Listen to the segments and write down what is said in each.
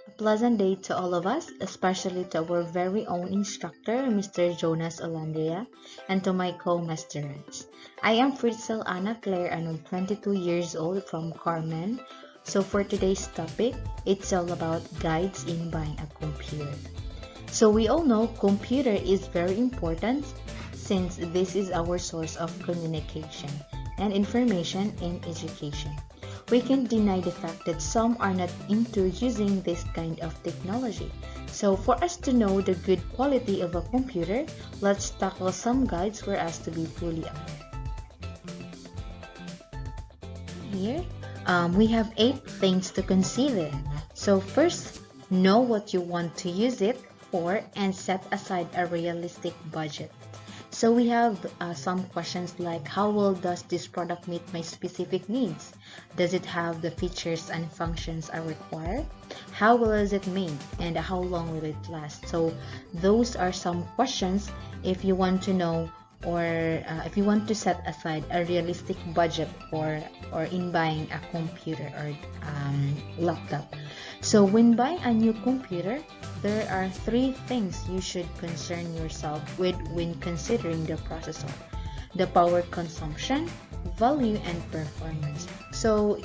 A pleasant day to all of us, especially to our very own instructor, Mr. Jonas Olandria, and to my co-masterants. I am Fritzel Anna Claire and I'm 22 years old from Carmen. So for today's topic, it's all about guides in buying a computer. So we all know computer is very important since this is our source of communication and information in education. We can't deny the fact that some are not into using this kind of technology. So for us to know the good quality of a computer, let's tackle some guides for us to be fully aware. Here, we have 8 things to consider. So first, know what you want to use it for and set aside a realistic budget. So we have some questions like how well does this product meet my specific needs? Does it have the features and functions I require? How well is it made and how long will it last? So those are some questions if you want to know or if you want to set aside a realistic budget for or in buying a computer or laptop. So when buying a new computer, there are 3 things you should concern yourself with when considering the processor: the power consumption, value, and performance. So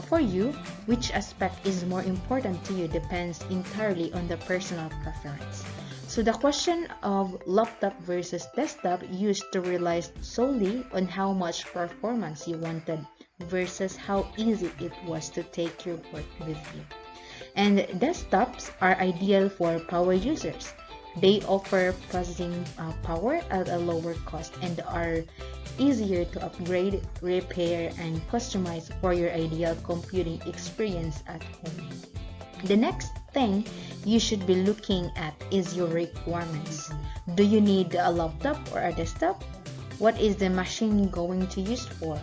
for you, which aspect is more important to you depends entirely on the personal preference. So the question of laptop versus desktop used to rely solely on how much performance you wanted versus how easy it was to take your work with you. And desktops are ideal for power users. They offer processing power at a lower cost and are easier to upgrade, repair, and customize for your ideal computing experience at home. The next thing you should be looking at is your requirements. Do you need a laptop or a desktop? What is the machine going to use for?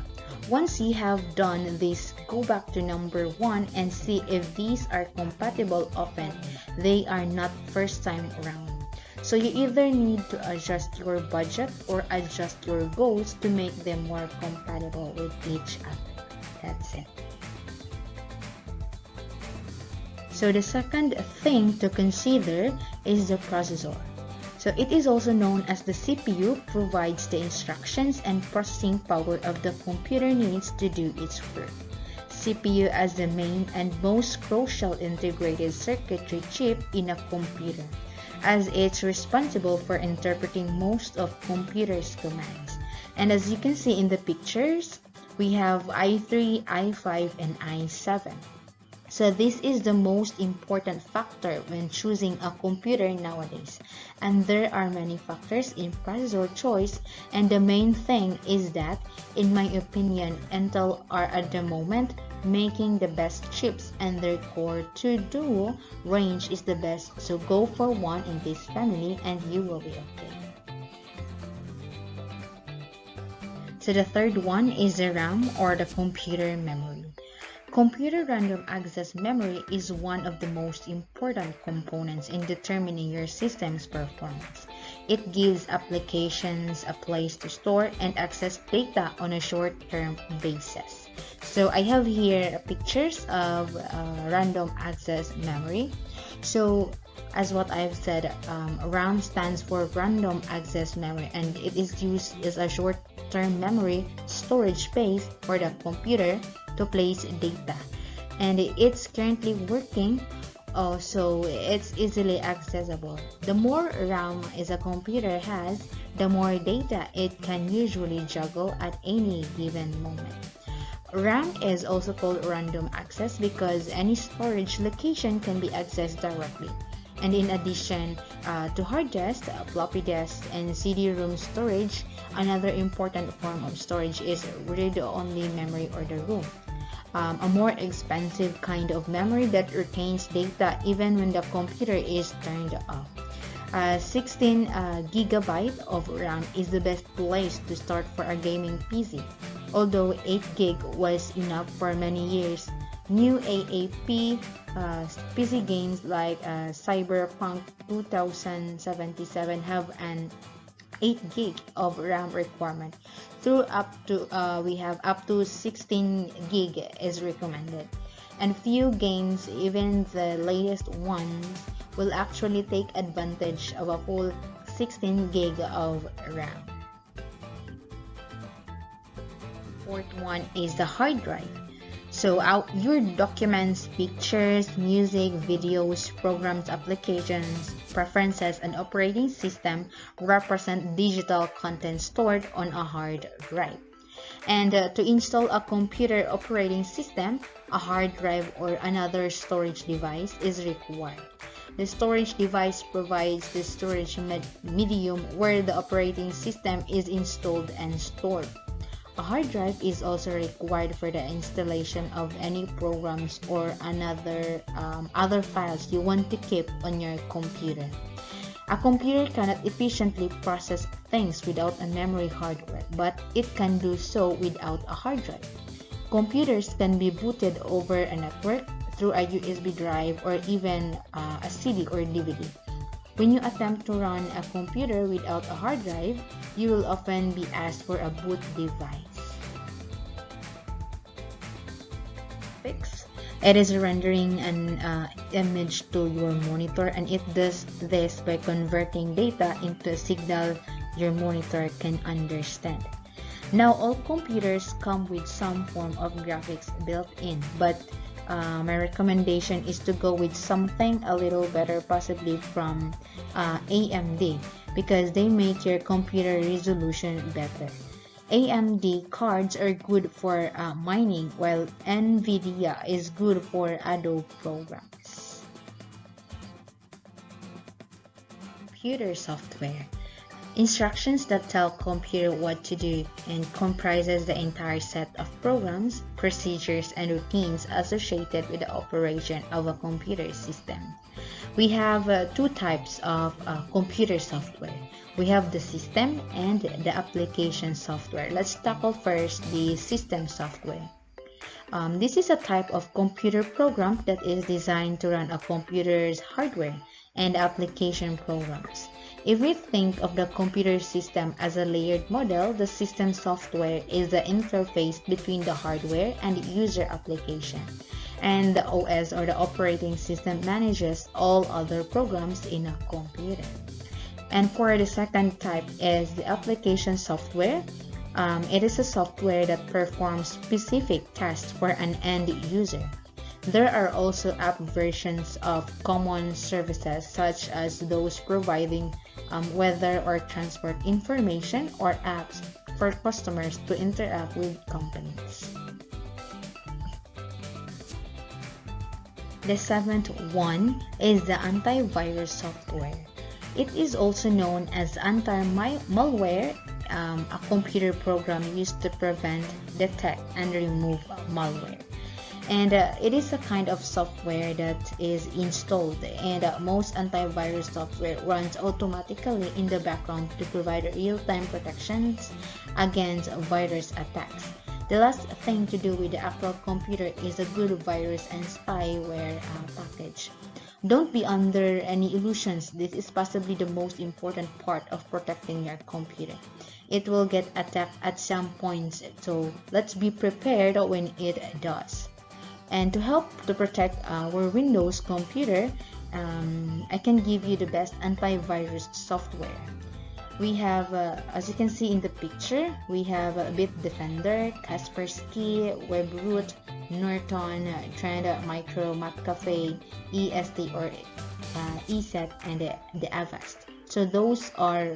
Once you have done this, go back to number 1 and see if these are compatible. Often they are not first time around. So you either need to adjust your budget or adjust your goals to make them more compatible with each other. That's it. So the second thing to consider is the processor. So it is also known as the CPU, provides the instructions and processing power of the computer needs to do its work. CPU as the main and most crucial integrated circuitry chip in a computer, as it's responsible for interpreting most of computer's commands. And as you can see in the pictures, we have i3, i5, and i7. So this is the most important factor when choosing a computer nowadays. And there are many factors in processor choice, and the main thing is that, in my opinion, Intel are at the moment making the best chips and their Core 2 Duo range is the best. So go for one in this family and you will be okay. So the third one is the RAM or the computer memory. Computer random access memory is one of the most important components in determining your system's performance. It gives applications a place to store and access data on a short-term basis. So I have here pictures of random access memory. So as what I've said, RAM stands for random access memory, and it is used as a short-term memory storage space for the computer to place data, and it's currently working, so it's easily accessible. The more RAM is a computer has, the more data it can usually juggle at any given moment. RAM is also called random access because any storage location can be accessed directly. And in addition to hard disk, floppy disk, and CD-ROM storage, another important form of storage is read-only memory or the ROM. A more expensive kind of memory that retains data even when the computer is turned off. 16 gigabyte of RAM is the best place to start for a gaming PC. Although 8 gig was enough for many years, new AAP PC games like Cyberpunk 2077 have an 8 gig of RAM requirement. Through up to we have up to 16 gig is recommended. and few games, even the latest ones, will actually take advantage of a full 16 gig of RAM. Fourth one is the hard drive. So your documents, pictures, music, videos, programs, applications, preferences, and operating system represent digital content stored on a hard drive. And to install a computer operating system, a hard drive or another storage device is required. The storage device provides the storage medium where the operating system is installed and stored. A hard drive is also required for the installation of any programs or other files you want to keep on your computer. A computer cannot efficiently process things without a memory hardware, but it can do so without a hard drive. Computers can be booted over a network through a USB drive or even a CD or DVD. When you attempt to run a computer without a hard drive, you will often be asked for a boot device. It is rendering an image to your monitor, and it does this by converting data into a signal your monitor can understand. Now, all computers come with some form of graphics built in, but my recommendation is to go with something a little better, possibly from AMD, because they make your computer resolution better. AMD cards are good for mining, while NVIDIA is good for Adobe programs. Computer software. Instructions that tell computer what to do and comprises the entire set of programs, procedures, and routines associated with the operation of a computer system. We have two types of computer software. We have the system and the application software. Let's tackle first the system software. This is a type of computer program that is designed to run a computer's hardware and application programs. If we think of the computer system as a layered model, the system software is the interface between the hardware and the user application. And the OS or the operating system manages all other programs in a computer. And for the second type is the application software. It is a software that performs specific tasks for an end user. There are also app versions of common services such as those providing weather or transport information, or apps for customers to interact with companies. The seventh one is the antivirus software. It is also known as anti-malware, a computer program used to prevent, detect, and remove malware. And it is a kind of software that is installed, and most antivirus software runs automatically in the background to provide real-time protections against virus attacks. The last thing to do with the actual computer is a good virus and spyware package. Don't be under any illusions. This is possibly the most important part of protecting your computer. It will get attacked at some points, so let's be prepared when it does. And to help to protect our Windows computer, I can give you the best antivirus software. We have, as you can see in the picture, we have Bitdefender, Kaspersky, Webroot, Norton, Trend Micro, McAfee, EST or ESET, and the Avast. So those are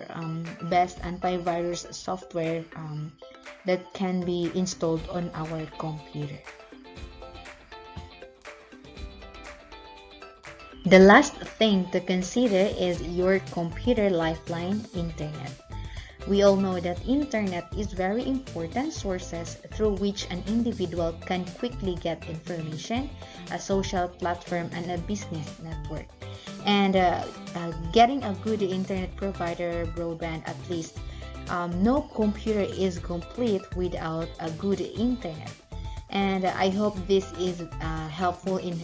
best antivirus software that can be installed on our computer. The last thing to consider is your computer lifeline, internet. We all know that internet is very important sources through which an individual can quickly get information, a social platform, and a business network. And getting a good internet provider, broadband at least, no computer is complete without a good internet. And I hope this is helpful in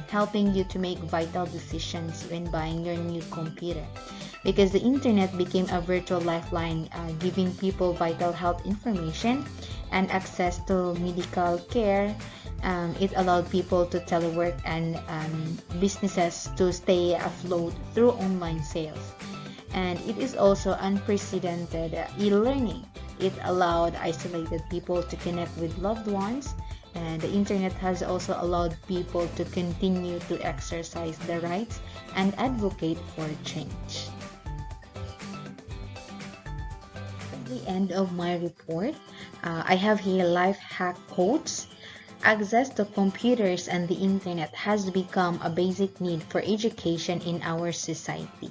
helping you to make vital decisions when buying your new computer, because the internet became a virtual lifeline, giving people vital health information and access to medical care, It allowed people to telework and businesses to stay afloat through online sales. And it is also unprecedented e-learning. It allowed isolated people to connect with loved ones, and the internet has also allowed people to continue to exercise their rights and advocate for change. At the end of my report, I have here life hack quotes. Access to computers and the internet has become a basic need for education in our society.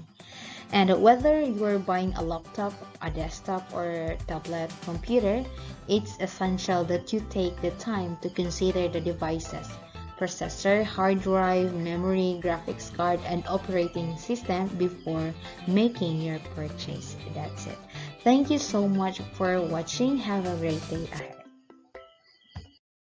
And whether you're buying a laptop, a desktop, or tablet computer, it's essential that you take the time to consider the devices, processor, hard drive, memory, graphics card, and operating system before making your purchase. That's it. Thank you so much for watching. Have a great day ahead.